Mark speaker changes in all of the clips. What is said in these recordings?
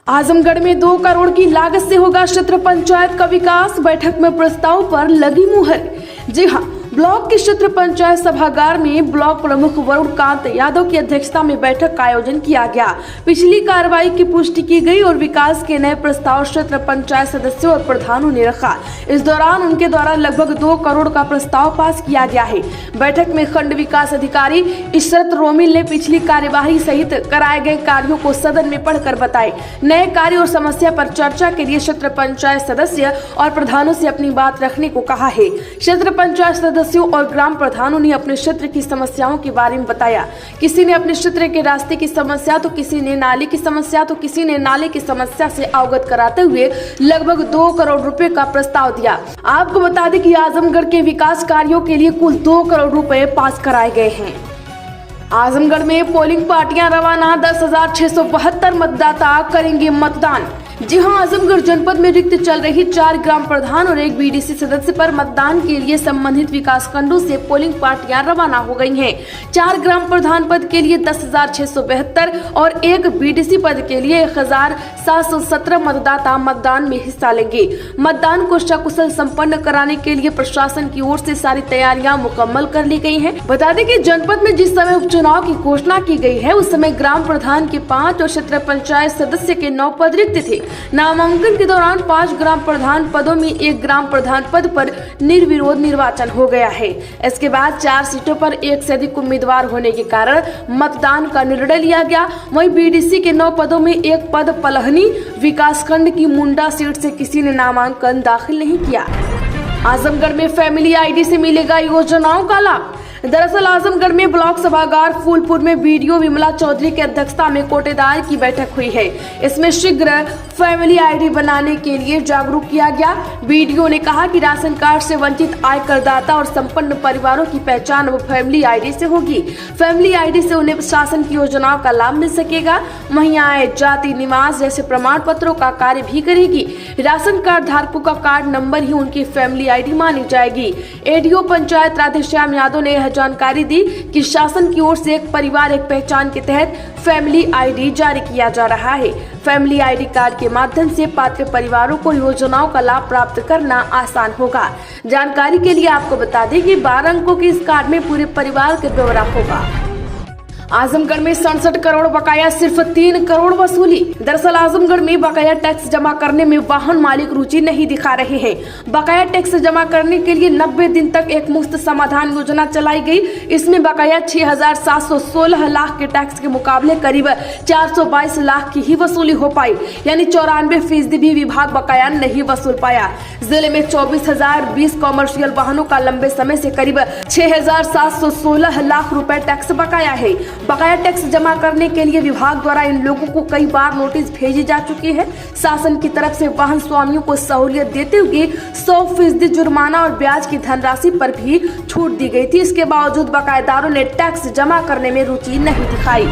Speaker 1: आजमगढ़ में 2 करोड़ की लागत से होगा क्षेत्र पंचायत का विकास। बैठक में प्रस्ताव पर लगी मुहर। जी हां, ब्लॉक के क्षेत्र पंचायत सभागार में ब्लॉक प्रमुख वरुण कांत यादव की अध्यक्षता में बैठक का आयोजन किया गया। पिछली कार्रवाई की पुष्टि की गई और विकास के नए प्रस्ताव क्षेत्र पंचायत सदस्यों और प्रधानों ने रखा। इस दौरान उनके द्वारा लगभग 2 करोड़ का प्रस्ताव पास किया गया है। बैठक में खंड विकास अधिकारी इशरत रोमिल ने पिछली कार्यवाही सहित कराए गए कार्यों को सदन में पढ़कर बताए। नए कार्य और समस्या पर चर्चा के लिए क्षेत्र पंचायत सदस्य और प्रधानों से अपनी बात रखने को कहा है। क्षेत्र पंचायत सदस्यों और ग्राम प्रधानों ने अपने क्षेत्र की समस्याओं के बारे में बताया। किसी ने अपने क्षेत्र के रास्ते की समस्या, तो किसी ने नाले की समस्या, तो किसी ने नाले की समस्या से अवगत कराते हुए लगभग 2 करोड़ रुपए का प्रस्ताव दिया। आपको बता दें कि आजमगढ़ के विकास कार्यों के लिए कुल 2 करोड़ रुपए पास कराए गए हैं। आजमगढ़ में पोलिंग पार्टियां रवाना। 10,672 मतदाता करेंगे मतदान। जी हां, आजमगढ़ जनपद में रिक्त चल रही 4 ग्राम प्रधान और 1 बीडीसी सदस्य पर मतदान के लिए संबंधित विकास खंडों से पोलिंग पार्टियां रवाना हो गई हैं। 4 ग्राम प्रधान पद के लिए 10,672 और 1 बीडीसी पद के लिए 1,717 मतदाता मतदान में हिस्सा लेंगे। मतदान को सकुशल संपन्न कराने के लिए प्रशासन की ओर से सारी तैयारियां मुकम्मल कर ली गई हैं। बता दें कि जनपद में जिस समय उपचुनाव की घोषणा की गई है उस समय ग्राम प्रधान के 5 और क्षेत्र पंचायत सदस्य के 9 पद रिक्त थे। नामांकन के दौरान 5 ग्राम प्रधान पदों में 1 ग्राम प्रधान पद पर निर्विरोध निर्वाचन हो गया है। इसके बाद 4 सीटों पर 1 से अधिक उम्मीदवार होने के कारण मतदान का निर्णय लिया गया। वहीं बीडीसी के 9 पदों में 1 पद पलहनी विकासखंड की मुंडा सीट से किसी ने नामांकन दाखिल नहीं किया। आजमगढ़ में फैमिली आईडी से मिलेगा योजनाओं का लाभ। दरअसल आजमगढ़ में ब्लॉक सभागार फूलपुर में बीडीओ विमला चौधरी की अध्यक्षता में कोटेदार की बैठक हुई है। इसमें शीघ्र फैमिली आईडी बनाने के लिए जागरूक किया गया। बीडीओ ने कहा कि राशन कार्ड से वंचित आयकरदाता और संपन्न परिवारों की पहचान अब फैमिली आईडी से होगी। फैमिली आईडी से उन्हें शासन की योजनाओं का लाभ मिल सकेगा। वहीं आय, जाति, निवास जैसे प्रमाण पत्रों का कार्य भी करेगी। राशन कार्ड धारकों का कार्ड नंबर ही उनकी फैमिली आईडी मानी जाएगी। एडीओ पंचायत राधेश्याम यादव ने जानकारी दी कि शासन की ओर से एक परिवार एक पहचान के तहत फैमिली आईडी जारी किया जा रहा है। फैमिली आईडी कार्ड के माध्यम से पात्र परिवारों को योजनाओं का लाभ प्राप्त करना आसान होगा। जानकारी के लिए आपको बता दें कि 12 अंकों के इस कार्ड में पूरे परिवार का ब्यौरा होगा। आजमगढ़ में 67 करोड़ बकाया, सिर्फ 3 करोड़ वसूली। दरअसल आजमगढ़ में बकाया टैक्स जमा करने में वाहन मालिक रुचि नहीं दिखा रहे हैं। बकाया टैक्स जमा करने के लिए 90 दिन तक एक मुफ्त समाधान योजना चलाई गई। इसमें बकाया 6,716 लाख के टैक्स के मुकाबले करीब 422 लाख की ही वसूली हो पाई, यानी 94% भी विभाग बकाया नहीं वसूल पाया। जिले में 24,020 कॉमर्शियल वाहनों का लंबे समय से करीब 6,716 लाख रुपए टैक्स बकाया है। बकाया टैक्स जमा करने के लिए विभाग द्वारा इन लोगों को कई बार नोटिस भेजी जा चुकी है। शासन की तरफ से वाहन स्वामियों को सहूलियत देते हुए 100% जुर्माना और ब्याज की धनराशि पर भी छूट दी गई थी। इसके बावजूद बकायेदारों ने टैक्स जमा करने में रुचि नहीं दिखाई।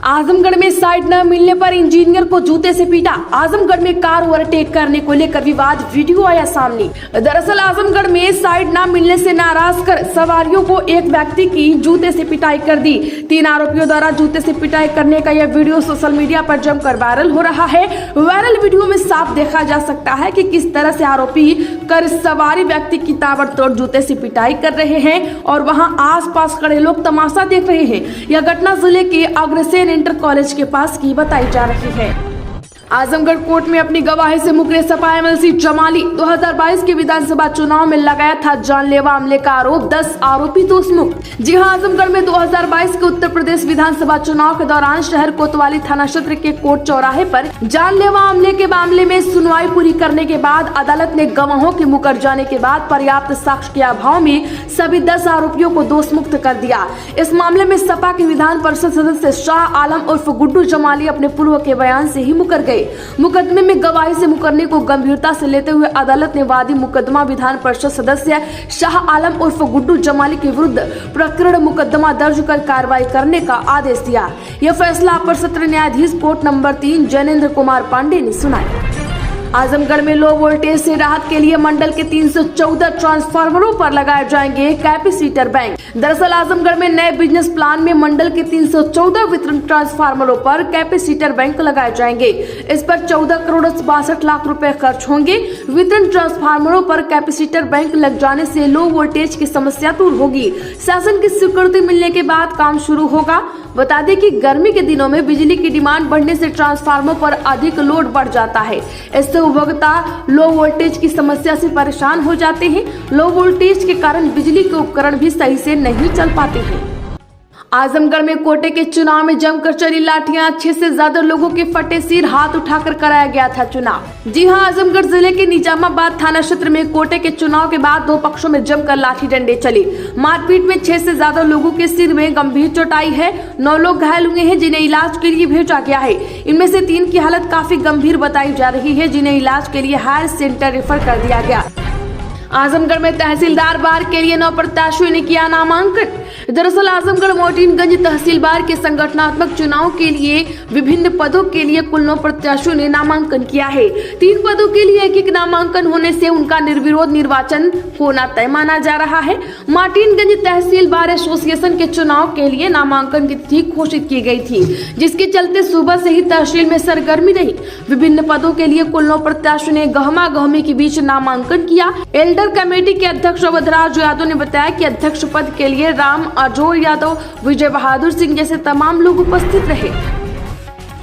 Speaker 1: आजमगढ़ में साइड न मिलने पर इंजीनियर को जूते से पीटा। आजमगढ़ में कार ओवरटेक करने को लेकर विवाद वीडियो आया सामने। दरअसल आजमगढ़ में साइड न मिलने से नाराज कर सवारियों को एक व्यक्ति की जूते से पिटाई कर दी। 3 आरोपियों द्वारा जूते से पिटाई करने का यह वीडियो सोशल मीडिया पर जमकर वायरल हो रहा है। वायरल वीडियो में साफ देखा जा सकता है कि किस तरह से आरोपी कर सवारी व्यक्ति की ताबड़तोड़ जूते से पिटाई कर रहे हैं और वहां आसपास खड़े लोग तमाशा देख रहे हैं। यह घटना जिले के अग्रसेन इंटर कॉलेज के पास की बताई जा रही है। आजमगढ़ कोर्ट में अपनी गवाही से मुकरे सपा एमएलसी जमाली। 2022 के विधानसभा चुनाव में लगाया था जानलेवा हमले का आरोप, 10 आरोपी दोषमुक्त। जी हां, आजमगढ़ में 2022 के उत्तर प्रदेश विधानसभा चुनाव के दौरान शहर कोतवाली थाना क्षेत्र के कोर्ट चौराहे पर जानलेवा हमले के मामले में सुनवाई पूरी करने के बाद अदालत ने गवाहों के मुकर जाने के बाद पर्याप्त साक्ष्य के अभाव में सभी 10 आरोपियों को दोषमुक्त कर दिया। इस मामले में सपा के विधान परिषद सदस्य शाह आलम उर्फ गुड्डू जमाली अपने पूर्व के बयान से ही मुकर गए। मुकदमे में गवाही से मुकरने को गंभीरता से लेते हुए अदालत ने वादी मुकदमा विधान परिषद सदस्य शाह आलम उर्फ गुड्डू जमाली के विरुद्ध प्रकरण मुकदमा दर्ज कर कार्रवाई करने का आदेश दिया। यह फैसला अपर सत्र न्यायाधीश कोर्ट नंबर 3 जैनेन्द्र कुमार पांडे ने सुनाया। आजमगढ़ में लो वोल्टेज से राहत के लिए मंडल के 314 ट्रांसफार्मरों पर लगाए जाएंगे कैपेसिटर बैंक। दरअसल आजमगढ़ में नए बिजनेस प्लान में मंडल के 314 वितरण ट्रांसफार्मरों पर कैपेसिटर बैंक लगाए जाएंगे। इस पर 14 करोड़ 62 लाख रुपए खर्च होंगे। वितरण ट्रांसफार्मरों पर कैपेसिटर बैंक लग जाने से लो वोल्टेज की समस्या दूर होगी। शासन की स्वीकृति मिलने के बाद काम शुरू होगा। बता दें कि गर्मी के दिनों में बिजली की डिमांड बढ़ने से ट्रांसफार्मर पर अधिक लोड बढ़ जाता है। इससे उपभोक्ता लो वोल्टेज की समस्या से परेशान हो जाते हैं। लो वोल्टेज के कारण बिजली के उपकरण भी सही से नहीं चल पाते हैं। आजमगढ़ में कोटे के चुनाव में जमकर चली लाठियां, 6 से ज्यादा लोगों के फटे सिर, हाथ उठाकर कराया गया था चुनाव। जी हां, आजमगढ़ जिले के निजामाबाद थाना क्षेत्र में कोटे के चुनाव के बाद दो पक्षों में जमकर लाठी डंडे चली। मारपीट में 6 से ज्यादा लोगों के सिर में गंभीर चोट आई है। 9 लोग घायल हुए हैं जिन्हें इलाज के लिए भेजा गया है। इनमें से 3 की हालत काफी गंभीर बताई जा रही है, जिन्हें इलाज के लिए हायर सेंटर रेफर कर दिया गया। आजमगढ़ में तहसीलदार बार के लिए 9 प्रत्याशियों ने किया नामांकन। दरअसल आजमगढ़ मोटिनगंज तहसील बार के संगठनात्मक चुनाव के लिए विभिन्न पदों के लिए कुल 9 प्रत्याशियों ने नामांकन किया है। 3 पदों के लिए एक नामांकन होने से उनका निर्विरोध निर्वाचन होना तय माना जा रहा है। मोटिनगंज तहसील बार एसोसिएशन के चुनाव के लिए नामांकन की तिथि घोषित की गई थी, जिसके चलते सुबह से ही तहसील में सरगर्मी रही। विभिन्न पदों के लिए कुल 9 प्रत्याशियों ने गहमा गहमी के बीच नामांकन किया। एल्डर कमेटी के अध्यक्ष अवधराज यादव ने बताया कि अध्यक्ष पद के लिए राम अजोर यादव, विजय बहादुर सिंह जैसे तमाम लोग उपस्थित रहे।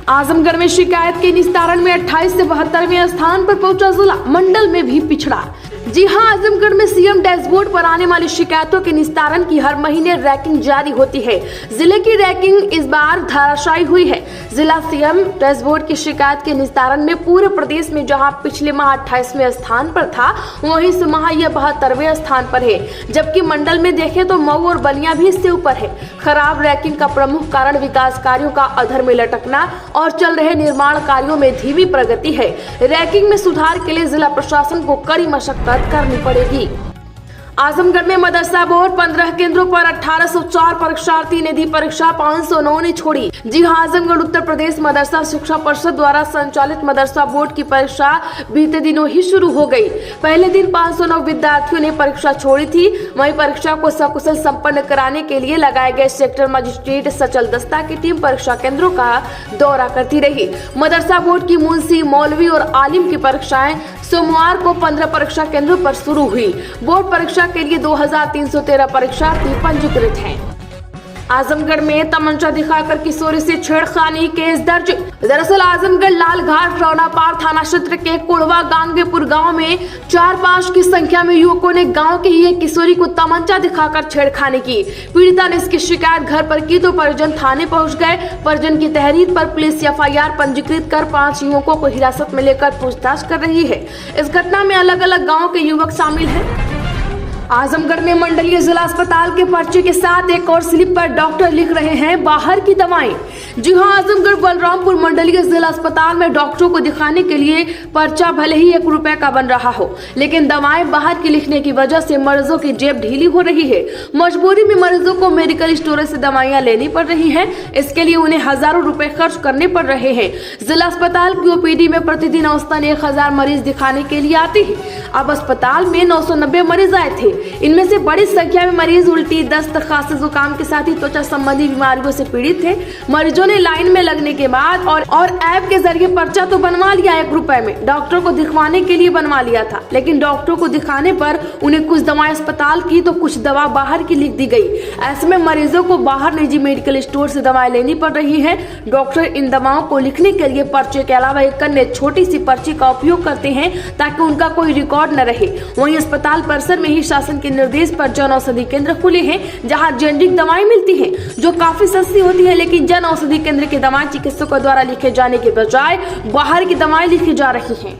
Speaker 1: आजमगढ़ में शिकायत के निस्तारण में 28 से 72वें स्थान पर पहुंचा जिला, मंडल में भी पिछड़ा। जी हां, आजमगढ़ में सीएम डैशबोर्ड पर आने वाली शिकायतों के निस्तारण की हर महीने रैंकिंग जारी होती है। जिले की रैंकिंग इस बार धराशायी हुई है। जिला सीएम डैशबोर्ड की शिकायत के निस्तारण में पूरे प्रदेश में जहां पिछले माह 28वें स्थान पर था, वहीं इस माह यह 72वें स्थान पर है। जबकि मंडल में देखें तो मऊ और बलिया भी इससे ऊपर है। खराब रैंकिंग का प्रमुख कारण विकास कार्यों का अधर में लटकना और चल रहे निर्माण कार्यों में धीमी प्रगति है। रैंकिंग में सुधार के लिए जिला प्रशासन को कड़ी मशक्कत करनी पड़ेगी। आजमगढ़ में मदरसा बोर्ड 15 केंद्रों पर 1804 परीक्षार्थी ने दी परीक्षा, 509 ने छोड़ी। जी हां, आजमगढ़ उत्तर प्रदेश मदरसा शिक्षा परिषद द्वारा संचालित मदरसा बोर्ड की परीक्षा बीते दिनों ही शुरू हो गई। पहले दिन 509 विद्यार्थियों ने परीक्षा छोड़ी थी। वहीं परीक्षा को सकुशल संपन्न कराने के लिए लगाए गए सेक्टर मजिस्ट्रेट सचल दस्ता की टीम परीक्षा केंद्रों का दौरा करती रही। मदरसा बोर्ड की मुंशी, मौलवी और आलिम की परीक्षाएं सोमवार को 15 परीक्षा केंद्रों पर शुरू हुई। बोर्ड परीक्षा के लिए 2313 परीक्षार्थी पंजीकृत हैं। आजमगढ़ में तमंचा दिखाकर किशोरी से छेड़खानी केस दर्ज। दरअसल आजमगढ़ लालघाट रौनापार थाना क्षेत्र के कुड़वा गांगेपुर गांव में 4-5 की संख्या में युवकों ने गांव की ही एक किशोरी को तमंचा दिखाकर छेड़खानी की। पीड़िता ने इसकी शिकायत घर पर की तो परिजन थाने पहुंच गए। परिजन की तहरीर पर पुलिस FIR पंजीकृत कर 5 युवकों को हिरासत में लेकर पूछताछ कर रही है। इस घटना में अलग अलग गाँव के युवक शामिल हैं। आजमगढ़ में मंडलीय जिला अस्पताल के पर्चे के साथ एक और स्लिप पर डॉक्टर लिख रहे हैं बाहर की दवाएं। जी हां, आजमगढ़ बलरामपुर मंडलीय जिला अस्पताल में डॉक्टरों को दिखाने के लिए पर्चा भले ही 1 रुपए का बन रहा हो, लेकिन दवाएं बाहर की लिखने की वजह से मरीजों की जेब ढीली हो रही है। मजबूरी में मरीजों को मेडिकल स्टोर से दवाइयां लेनी पड़ रही है। इसके लिए उन्हें हजारों रुपए खर्च करने पड़ रहे हैं। जिला अस्पताल की OPD में प्रतिदिन औसतन 1000 मरीज दिखाने के लिए आते हैं। अब अस्पताल में 990 मरीज आए थे। इनमें से बड़ी संख्या में मरीज उल्टी, दस्त, खांसी, जुकाम के साथ ही त्वचा संबंधी बीमारियों से पीड़ित थे। मरीजों ने लाइन में लगने के बाद और ऐप के जरिए पर्चा तो बनवा लिया 1 रुपए में। डॉक्टर को दिखवाने के लिए बनवा लिया था, लेकिन डॉक्टर को दिखाने पर उन्हें कुछ दवाएं अस्पताल की तो कुछ दवा बाहर की लिख दी गई। ऐसे में मरीजों को बाहर निजी मेडिकल स्टोर से दवाएं लेनी पड़ रही है। डॉक्टर इन दवाओं को लिखने के लिए पर्चे के अलावा एक अन्य छोटी सी पर्ची का उपयोग करते हैं ताकि उनका कोई रिकॉर्ड न रहे। वहीं अस्पताल परिसर में ही शासन के निर्देश पर जन औषधि केंद्र खुले हैं, जहां जेनेरिक दवाएं मिलती हैं जो काफी सस्ती होती है, लेकिन जन औषधि केंद्र की दवाएं चिकित्सकों द्वारा लिखे जाने के बजाय बाहर की दवाएं लिखी जा रही हैं।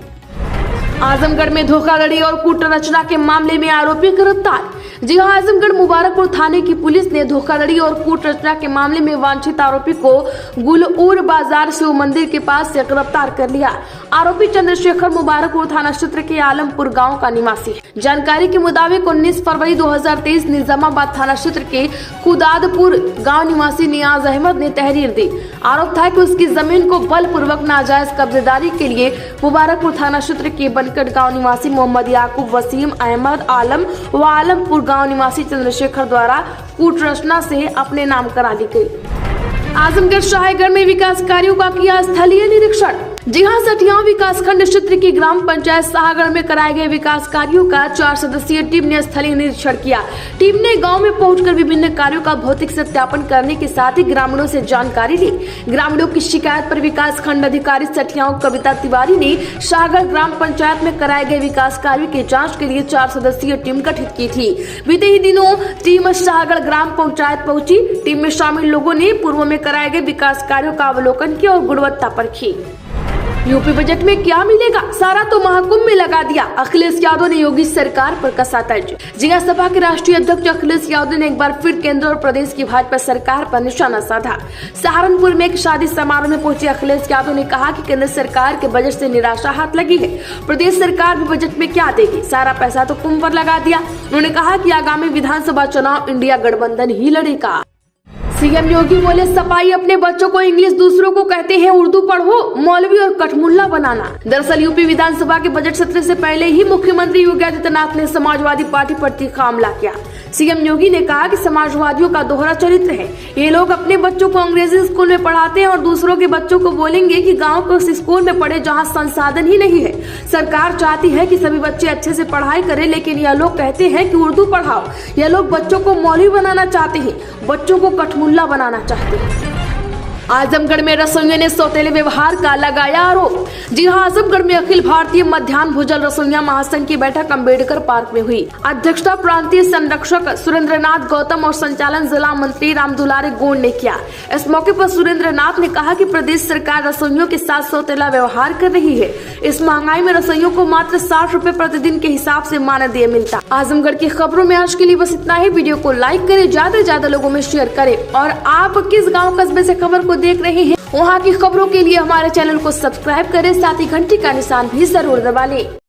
Speaker 1: आजमगढ़ में धोखाधड़ी और कूटरचना के मामले में आरोपी गिरफ्तार। जी हां, आजमगढ़ मुबारकपुर थाने की पुलिस ने धोखाधड़ी और कूटरचना के मामले में वांछित आरोपी को गुलऊर बाजार शिव मंदिर के पास से गिरफ्तार कर लिया। आरोपी चंद्रशेखर मुबारकपुर थाना क्षेत्र के आलमपुर गांव का निवासी है। जानकारी के मुताबिक 19 फरवरी 2023 निजामाबाद थाना क्षेत्र के खुदादपुर गांव निवासी नियाज अहमद ने तहरीर दी। आरोप था कि उसकी जमीन को बलपूर्वक नाजायज कब्जेदारी के लिए मुबारकपुर थाना क्षेत्र के बनकट गांव निवासी मोहम्मद याकूब, वसीम अहमद आलम व आलमपुर गांव निवासी चंद्रशेखर द्वारा कूट रचना से अपने नाम करा ली गई। आजमगढ़ शाहीगढ़ में विकास कार्यों का किया स्थलीय निरीक्षण। जी हां, सठियाव विकास खंड क्षेत्र की ग्राम पंचायत शाहगढ़ में कराए गए विकास कार्यों का 4 सदस्यीय टीम ने स्थलीय निरीक्षण किया। टीम ने गांव में पहुंचकर विभिन्न कार्यों का भौतिक सत्यापन करने के साथ ही ग्रामीणों से जानकारी ली। ग्रामीणों की शिकायत पर विकास खंड अधिकारी सठियाव कविता तिवारी ने शाहगढ़ ग्राम पंचायत में कराए गए विकास कार्यों की जाँच के लिए 4 सदस्यीय टीम गठित की थी। बीते ही दिनों टीम शाहगढ़ ग्राम पंचायत पहुंची। टीम में शामिल लोगों ने पूर्व में कराए गए विकास कार्यों का अवलोकन किया और गुणवत्ता परखी। यूपी बजट में क्या मिलेगा, सारा तो महाकुंभ में लगा दिया। अखिलेश यादव ने योगी सरकार पर कसा तर्ज। जिला सपा के राष्ट्रीय अध्यक्ष अखिलेश यादव ने एक बार फिर केंद्र और प्रदेश की भाजपा सरकार पर निशाना साधा। सहारनपुर में एक शादी समारोह में पहुंचे अखिलेश यादव ने कहा कि केंद्र सरकार के बजट से निराशा हाथ लगी है। प्रदेश सरकार भी बजट में क्या देगी, सारा पैसा तो कुंभ पर लगा दिया। उन्होंने कहा कि आगामी विधानसभा चुनाव इंडिया गठबंधन ही लड़ेगा। सीएम योगी बोले, सफाई अपने बच्चों को इंग्लिश, दूसरों को कहते हैं उर्दू पढ़ो, मौलवी और कठमुल्ला बनाना। दरअसल यूपी विधानसभा के बजट सत्र से पहले ही मुख्यमंत्री योगी आदित्यनाथ ने समाजवादी पार्टी पर तीखा हमला किया। सीएम योगी ने कहा कि समाजवादियों का दोहरा चरित्र है। ये लोग अपने बच्चों को अंग्रेजी स्कूल में पढ़ाते हैं और दूसरों के बच्चों को बोलेंगे कि गांव के उस स्कूल में पढ़े जहां संसाधन ही नहीं है। सरकार चाहती है कि सभी बच्चे अच्छे से पढ़ाई करें, लेकिन यह लोग कहते हैं कि उर्दू पढ़ाओ। यह लोग बच्चों को मौलवी बनाना चाहते हैं, बच्चों को कठमुल्ला बनाना चाहते हैं। आजमगढ़ में रसोइयों ने सौतेले व्यवहार का लगाया आरोप। जी हां, आजमगढ़ में अखिल भारतीय मध्याह्न भोजन रसोइया महासंघ की बैठक अम्बेडकर पार्क में हुई। अध्यक्षता प्रांतीय संरक्षक सुरेंद्रनाथ गौतम और संचालन जिला मंत्री रामदुलारे गोंड ने किया। इस मौके पर सुरेंद्रनाथ ने कहा कि प्रदेश सरकार रसोइयों के साथ सौतेला व्यवहार कर रही है। इस महंगाई में रसोइयों को मात्र 60 रुपए प्रतिदिन के हिसाब से मानदेय मिलता। आजमगढ़ की खबरों में आज के लिए बस इतना ही। वीडियो को लाइक करें, ज्यादा से ज्यादा लोगों में शेयर करें और आप किस गाँव कस्बे से खबर को देख रहे हैं वहाँ की खबरों के लिए हमारे चैनल को सब्सक्राइब करें, साथ ही घंटी का निशान भी जरूर दबा लें।